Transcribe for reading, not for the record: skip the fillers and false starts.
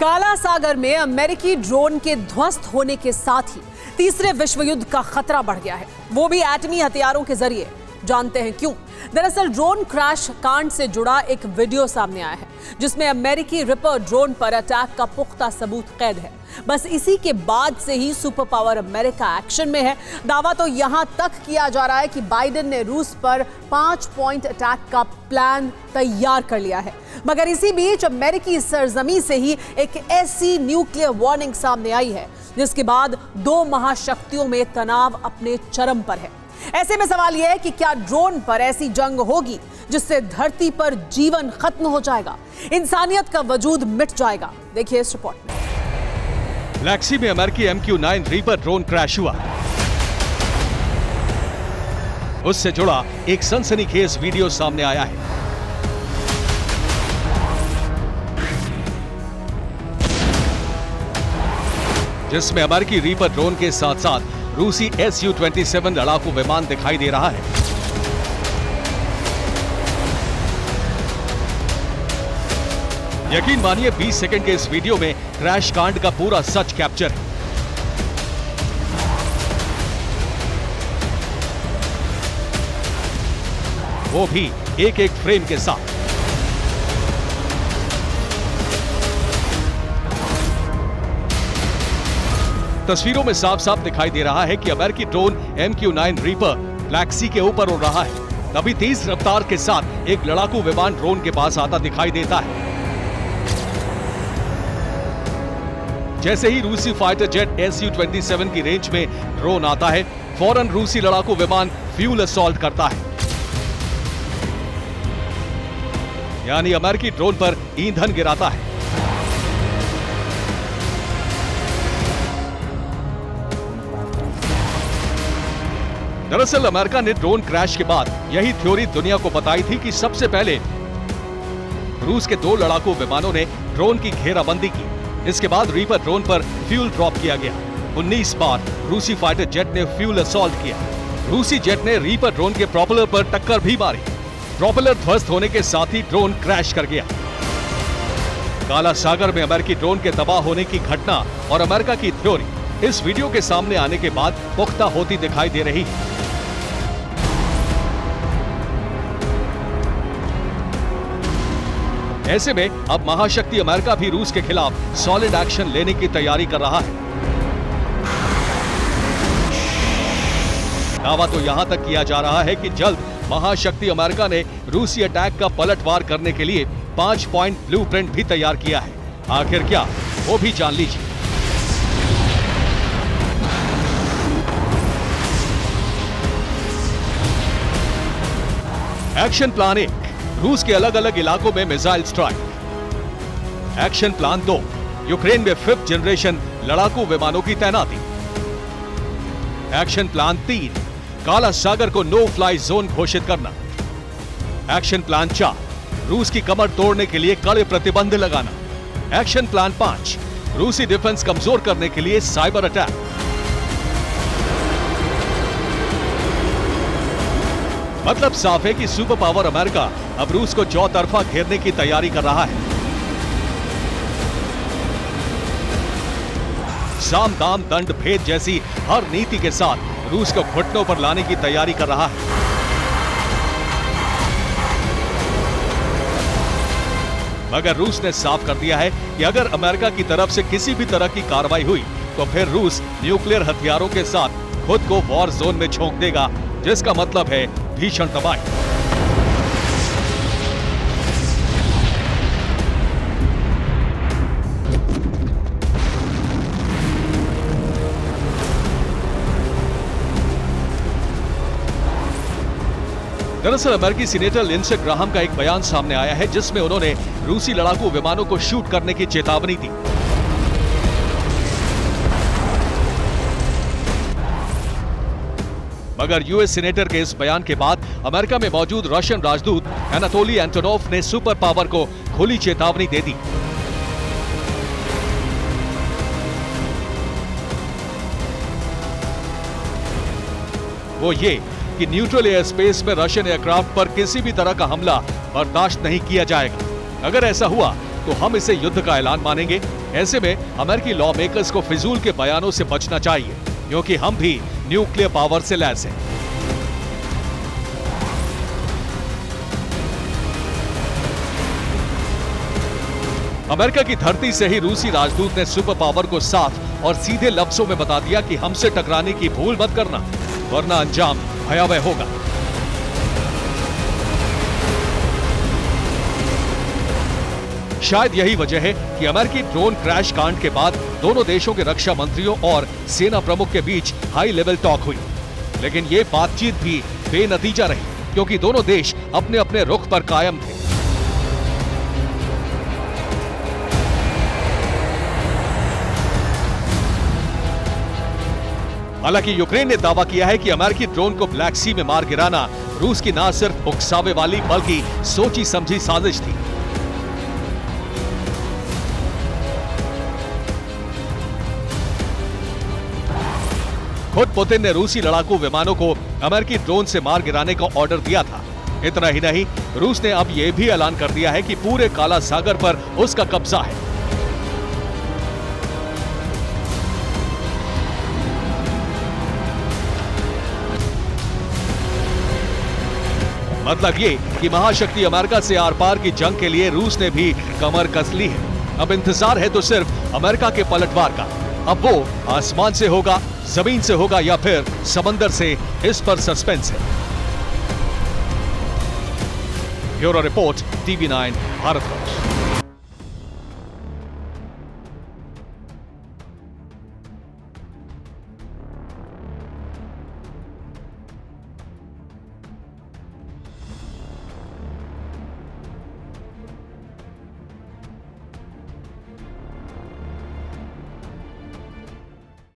काला सागर में अमेरिकी ड्रोन के ध्वस्त होने के साथ ही तीसरे विश्व युद्ध का खतरा बढ़ गया है, वो भी एटमी हथियारों के जरिए। जानते हैं क्यों? दरअसल ड्रोन क्रैश कांड से जुड़ा एक वीडियो सामने आया है जिसमें अमेरिकी रिपर ड्रोन पर अटैक का पुख्ता सबूत कैद है। बस इसी के बाद से ही सुपर पावर अमेरिका एक्शन में है। दावा तो यहां तक किया जा रहा है कि बाइडेन ने रूस पर 5 पॉइंट अटैक का प्लान तैयार कर लिया है। मगर इसी बीच अमेरिकी सरजमी से ही एक ऐसी न्यूक्लियर वार्निंग सामने आई है जिसके बाद दो महाशक्तियों में तनाव अपने चरम पर है। ऐसे में सवाल यह है कि क्या ड्रोन पर ऐसी जंग होगी जिससे धरती पर जीवन खत्म हो जाएगा, इंसानियत का वजूद मिट जाएगा? देखिए इस रिपोर्ट में। ब्लैक सी में अमेरिकी MQ-9 रीपर ड्रोन क्रैश हुआ। उससे जुड़ा एक सनसनीखेज वीडियो सामने आया है। जिसमें अमेरिकी रीपर ड्रोन के साथ साथ रूसी Su-27 लड़ाकू विमान दिखाई दे रहा है। यकीन मानिए 20 सेकंड के इस वीडियो में क्रैश कांड का पूरा सच कैप्चर है। वो भी एक एक फ्रेम के साथ। तस्वीरों में साफ साफ दिखाई दे रहा है कि अमेरिकी ड्रोन MQ-9 रीपर ब्लैक सी के ऊपर उड़ रहा है। तभी तेज रफ्तार के साथ एक लड़ाकू विमान ड्रोन के पास आता दिखाई देता है। जैसे ही रूसी फाइटर जेट Su-27 की रेंज में ड्रोन आता है, फौरन रूसी लड़ाकू विमान फ्यूल असॉल्ट करता है, यानी अमेरिकी ड्रोन पर ईंधन गिराता है। दरअसल अमेरिका ने ड्रोन क्रैश के बाद यही थ्योरी दुनिया को बताई थी कि सबसे पहले रूस के 2 लड़ाकू विमानों ने ड्रोन की घेराबंदी की। इसके बाद रीपर ड्रोन पर फ्यूल ड्रॉप किया गया। 19 बार रूसी फाइटर जेट ने फ्यूल असॉल्ट किया। रूसी जेट ने रीपर ड्रोन के प्रोपेलर पर टक्कर भी मारी। प्रोपेलर ध्वस्त होने के साथ ही ड्रोन क्रैश कर गया। काला सागर में अमेरिकी ड्रोन के तबाह होने की घटना और अमेरिका की थ्योरी इस वीडियो के सामने आने के बाद पुख्ता होती दिखाई दे रही है। ऐसे में अब महाशक्ति अमेरिका भी रूस के खिलाफ सॉलिड एक्शन लेने की तैयारी कर रहा है। दावा तो यहां तक किया जा रहा है कि जल्द महाशक्ति अमेरिका ने रूसी अटैक का पलटवार करने के लिए 5 पॉइंट ब्लूप्रिंट भी तैयार किया है। आखिर क्या, वो भी जान लीजिए। एक्शन प्लान 1, रूस के अलग अलग इलाकों में missile strike. Action plan 2, Ukraine में 5th जनरेशन लड़ाकू विमानों की तैनाती। एक्शन प्लान 3, काला सागर को नो फ्लाई जोन घोषित करना। एक्शन प्लान 4, रूस की कमर तोड़ने के लिए कड़े प्रतिबंध लगाना। एक्शन प्लान 5, रूसी डिफेंस कमजोर करने के लिए साइबर अटैक। मतलब साफ है कि सुपर पावर अमेरिका अब रूस को चौतरफा घेरने की तैयारी कर रहा है। साम दाम दंड भेद जैसी हर नीति के साथ रूस को घुटनों पर लाने की तैयारी कर रहा है। मगर रूस ने साफ कर दिया है कि अगर अमेरिका की तरफ से किसी भी तरह की कार्रवाई हुई तो फिर रूस न्यूक्लियर हथियारों के साथ खुद को वॉर जोन में झोंक देगा, जिसका मतलब है भीषण तबाही। दरअसल अमेरिकी सीनेटर लिंडसे ग्राहम का एक बयान सामने आया है जिसमें उन्होंने रूसी लड़ाकू विमानों को शूट करने की चेतावनी दी। मगर यूएस सीनेटर के इस बयान के बाद अमेरिका में मौजूद रशियन राजदूत एनाटोली एंटोनोव ने सुपर पावर को खुली चेतावनी दे दी। वो ये कि न्यूट्रल एयर स्पेस में रशियन एयरक्राफ्ट पर किसी भी तरह का हमला बर्दाश्त नहीं किया जाएगा। अगर ऐसा हुआ तो हम इसे युद्ध का ऐलान मानेंगे। ऐसे में अमेरिकी लॉ मेकर्स को फिजूल के बयानों से बचना चाहिए, क्योंकि हम भी न्यूक्लियर पावर से लैस हैं। अमेरिका की धरती से ही रूसी राजदूत ने सुपर पावर को साफ और सीधे लफ्जों में बता दिया कि हमसे टकराने की भूल मत करना, वरना अंजाम भयावह होगा। शायद यही वजह है कि अमेरिकी ड्रोन क्रैश कांड के बाद दोनों देशों के रक्षा मंत्रियों और सेना प्रमुख के बीच हाई लेवल टॉक हुई, लेकिन ये बातचीत भी बेनतीजा रही, क्योंकि दोनों देश अपने अपने रुख पर कायम थे। हालांकि यूक्रेन ने दावा किया है कि अमेरिकी ड्रोन को ब्लैक सी में मार गिराना रूस की न सिर्फ उकसावे वाली बल्कि सोची समझी साजिश थी। खुद पुतिन ने रूसी लड़ाकू विमानों को अमेरिकी ड्रोन से मार गिराने का ऑर्डर दिया था। इतना ही नहीं, रूस ने अब यह भी ऐलान कर दिया है कि पूरे काला सागर पर उसका कब्जा है। मतलब ये कि महाशक्ति अमेरिका से आर पार की जंग के लिए रूस ने भी कमर कस ली है। अब इंतजार है तो सिर्फ अमेरिका के पलटवार का। अब वो आसमान से होगा, जमीन से होगा या फिर समंदर से, इस पर सस्पेंस है। Bureau report, TV9 Bharatvarsh.